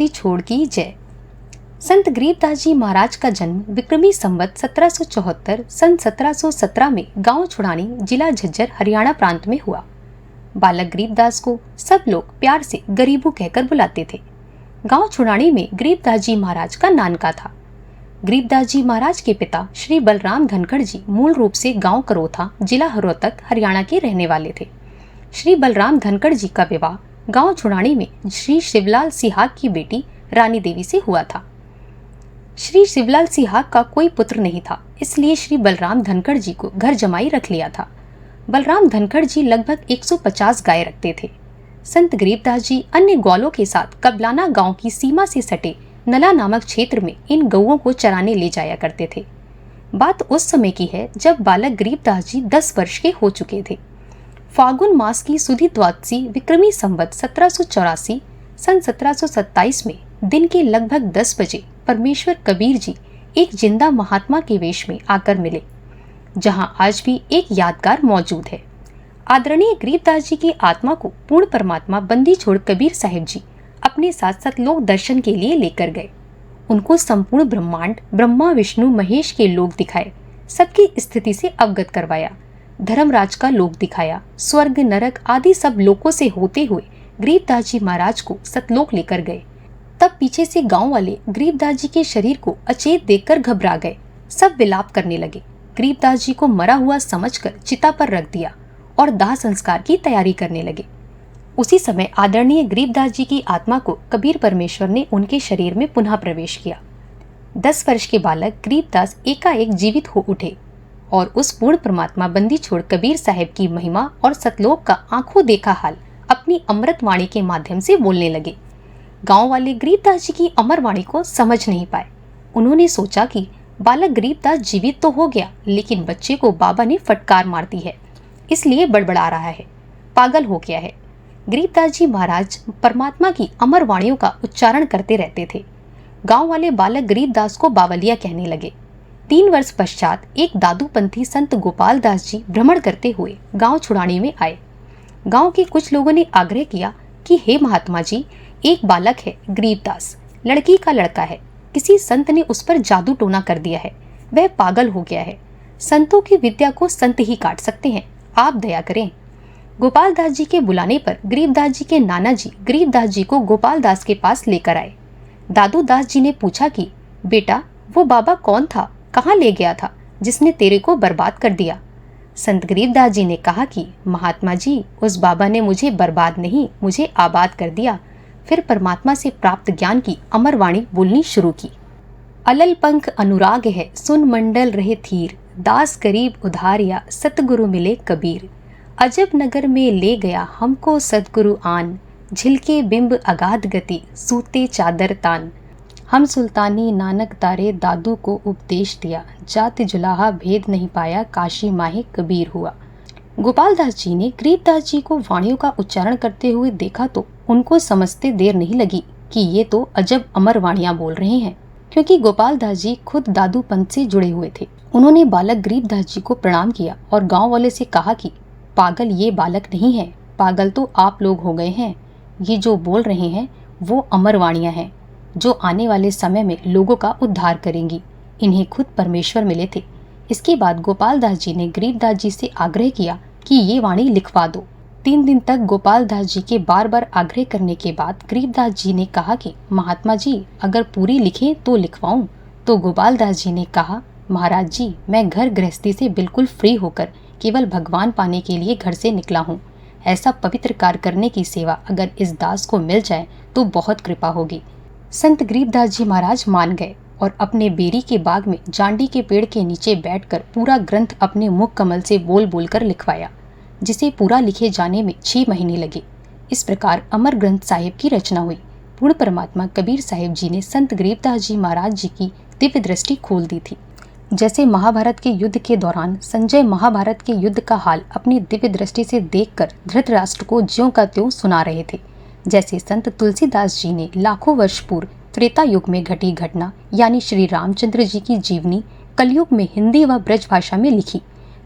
बंदी छोड़ की जय। संत गरीबदास जी महाराज का जन्म विक्रमी संवत 1774 सन 1717 में गांव छुड़ानी, जिला झज्जर, हरियाणा प्रांत में हुआ। बालक गरीबदास को सब लोग प्यार से गरीबू कहकर बुलाते थे। गांव छुड़ानी में गरीबदास जी महाराज का नानका था। गरीबदास जी महाराज के पिता श्री बलराम धनखड़ जी मूल रूप से गांव करोथा, जिला रोहतक, हरियाणा के रहने वाले थे। श्री बलराम धनखड़ जी का विवाह गांव छुड़ानी में श्री शिवलाल सिहाग की बेटी रानी देवी से हुआ था। श्री शिवलाल सिहाग का कोई पुत्र नहीं था, इसलिए श्री बलराम धनखड़ जी को घर जमाई रख लिया था। बलराम धनखड़ जी लगभग 150 गाय रखते थे। संत गरीबदास जी अन्य ग्वालों के साथ कबलाना गांव की सीमा से सटे नला नामक क्षेत्र में इन गौओं को चराने ले जाया करते थे। बात उस समय की है जब बालक गरीबदास जी 10 वर्ष के हो चुके थे। फागुन मास की सुधी द्वादशी विक्रमी संवत 1784 सन 1727 में दिन के लगभग 10 बजे परमेश्वर कबीर जी एक जिंदा महात्मा के वेश में आकर मिले, जहां आज भी एक यादगार मौजूद है। आदरणीय गरीबदास जी की आत्मा को पूर्ण परमात्मा बंदी छोड़ कबीर साहिब जी अपने साथ सतलोक दर्शन के लिए लेकर गए। उनको संपूर्ण ब्रह्मांड, ब्रह्मा विष्णु महेश के लोक दिखाए, सबकी स्थिति से अवगत करवाया, धर्मराज का लोक दिखाया, स्वर्ग नरक आदि सब लोकों से होते हुए गरीबदास जी महाराज को सतलोक लेकर गए। तब पीछे से गांव वाले गरीबदास जी के शरीर को अचेत देखकर घबरा गए। सब विलाप करने लगे। गरीबदास जी को मरा हुआ समझकर चिता पर रख दिया और दाह संस्कार की तैयारी करने लगे। उसी समय आदरणीय गरीबदास जी की आत्मा को कबीर परमेश्वर ने उनके शरीर में पुनः प्रवेश किया। 10 वर्ष के बालक गरीबदास एकाएक जीवित हो उठे और उस पूर्ण परमात्मा बंदी छोड़ कबीर साहिब की महिमा और सतलोक का आंखों देखा हाल अपनी अमृत वाणी के माध्यम से बोलने लगे। गांव वाले गरीबदास जी की अमर वाणी को समझ नहीं पाए। उन्होंने सोचा कि बालक गरीबदास जीवित तो हो गया, लेकिन बच्चे को बाबा ने फटकार मार दी है, इसलिए बड़बड़ा रहा है, पागल हो गया है। गरीबदास जी महाराज परमात्मा की अमर वाणियों का उच्चारण करते रहते थे। गांव वाले बालक गरीबदास को बावलिया कहने लगे। 3 वर्ष पश्चात एक दादूपंथी संत गोपाल दास जी भ्रमण करते हुए गांव छुड़ानी में आए। गांव के कुछ लोगों ने आग्रह किया कि हे महात्मा जी, एक बालक है गरीबदास, लड़की का लड़का है, किसी संत ने उस पर जादू टोना कर दिया है, वह पागल हो गया है। संतों की विद्या को संत ही काट सकते हैं, आप दया करें। गोपाल दास जी के बुलाने पर गरीबदास जी के नाना जी गरीबदास जी को गोपाल दास के पास लेकर आए। दादू दास जी ने पूछा कि बेटा, वो बाबा कौन था, कहाँ ले गया था जिसने तेरे को बर्बाद कर दिया? संत गरीबदास जी ने कहा कि महात्मा जी, उस बाबा ने मुझे बर्बाद नहीं, मुझे आबाद कर दिया। फिर परमात्मा से प्राप्त ज्ञान की अमर वाणी बोलनी शुरू की। अलल पंख अनुराग है, सुन मंडल रहे थीर, दास गरीब उधारिया, सतगुरु मिले कबीर। अजब नगर में ले गया हमको सदगुरु आन, झिलके बिंब अगाध गति, सूते चादर तान। हम सुल्तानी नानक तारे, दादू को उपदेश दिया, जाति जुलाहा भेद नहीं पाया, काशी माहे कबीर हुआ। गोपाल दास जी ने गरीबदास जी को वाणियों का उच्चारण करते हुए देखा तो उनको समझते देर नहीं लगी कि ये तो अजब अमर वाणियां बोल रहे हैं, क्योंकि गोपाल दास जी खुद दादू पंथ से जुड़े हुए थे। उन्होंने बालक गरीबदास जी को प्रणाम किया और गांव वाले से कहा कि पागल ये बालक नहीं है, पागल तो आप लोग हो गए हैं। ये जो बोल रहे हैं वो अमर वाणियां हैं, जो आने वाले समय में लोगों का उद्धार करेंगी। इन्हें खुद परमेश्वर मिले थे। इसके बाद गोपाल दास जी ने गरीबदास जी से आग्रह किया कि ये वाणी लिखवा दो। 3 दिन तक गोपाल दास जी के बार बार आग्रह करने के बाद गरीबदास जी ने कहा कि महात्मा जी, अगर पूरी लिखें तो लिखवाऊं। तो गोपाल दास जी ने कहा, महाराज जी, मैं घर गृहस्थी से बिल्कुल फ्री होकर केवल भगवान पाने के लिए घर से निकला हूँ। ऐसा पवित्र कार्य करने की सेवा अगर इस दास को मिल जाए तो बहुत कृपा होगी। संत गरीबदास जी महाराज मान गए और अपने बेरी के बाग में जांडी के पेड़ के नीचे बैठकर पूरा ग्रंथ अपने मुख कमल से बोल बोल कर लिखवाया, जिसे पूरा लिखे जाने में 6 महीने लगे। इस प्रकार अमर ग्रंथ साहिब की रचना हुई। पूर्ण परमात्मा कबीर साहिब जी ने संत गरीबदास जी महाराज जी की दिव्य दृष्टि खोल दी थी। जैसे महाभारत के युद्ध के दौरान संजय महाभारत के युद्ध का हाल अपनी दिव्य दृष्टि से देखकर धृतराष्ट्र को ज्यों का त्यों सुना रहे थे, जैसे संत तुलसीदास जी ने लाखों वर्ष पूर्व त्रेता युग में घटी घटना यानी श्री रामचंद्र जी की जीवनी कलयुग में हिंदी व ब्रज भाषा में लिखी,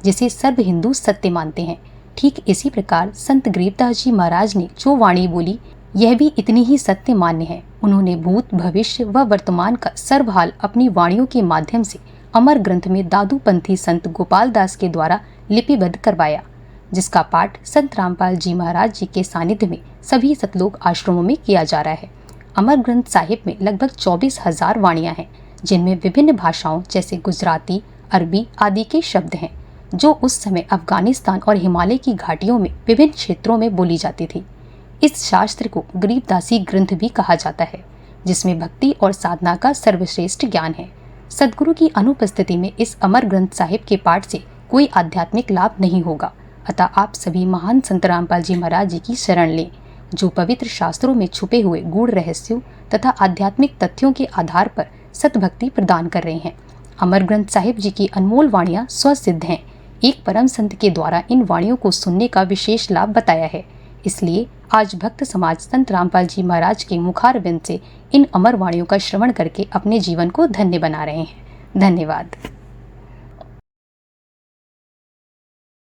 जिसे सर्व हिंदू सत्य मानते हैं। ठीक इसी प्रकार संत गरीबदास जी महाराज ने जो वाणी बोली यह भी इतनी ही सत्य मान्य है। उन्होंने भूत, भविष्य व वर्तमान का सर्वहाल अपनी वाणियों के माध्यम से अमर ग्रंथ में दादूपंथी संत गोपाल दास के द्वारा लिपिबद्ध करवाया, जिसका पाठ संत रामपाल जी महाराज जी के सानिध्य में सभी सतलोक आश्रमों में किया जा रहा है। अमर ग्रंथ साहिब में लगभग 24,000 वाणियां हैं, जिनमें विभिन्न भाषाओं जैसे गुजराती, अरबी आदि के शब्द हैं, जो उस समय अफगानिस्तान और हिमालय की घाटियों में विभिन्न क्षेत्रों में बोली जाती थी। इस शास्त्र को गरीबदासी ग्रंथ भी कहा जाता है, जिसमें भक्ति और साधना का सर्वश्रेष्ठ ज्ञान है। सदगुरु की अनुपस्थिति में इस अमर ग्रंथ साहिब के पाठ से कोई आध्यात्मिक लाभ नहीं होगा। अतः आप सभी महान संत रामपाल जी महाराज जी की शरण लें, जो पवित्र शास्त्रों में छुपे हुए गूढ़ रहस्यों तथा आध्यात्मिक तथ्यों के आधार पर सतभक्ति प्रदान कर रहे हैं। अमर ग्रंथ साहिब जी की अनमोल वाणियां स्वसिद्ध हैं। एक परम संत के द्वारा इन वाणियों को सुनने का विशेष लाभ बताया है। इसलिए आज भक्त समाज संत रामपाल जी महाराज के मुखारविंद से इन अमर वाणियों का श्रवण करके अपने जीवन को धन्य बना रहे हैं। धन्यवाद।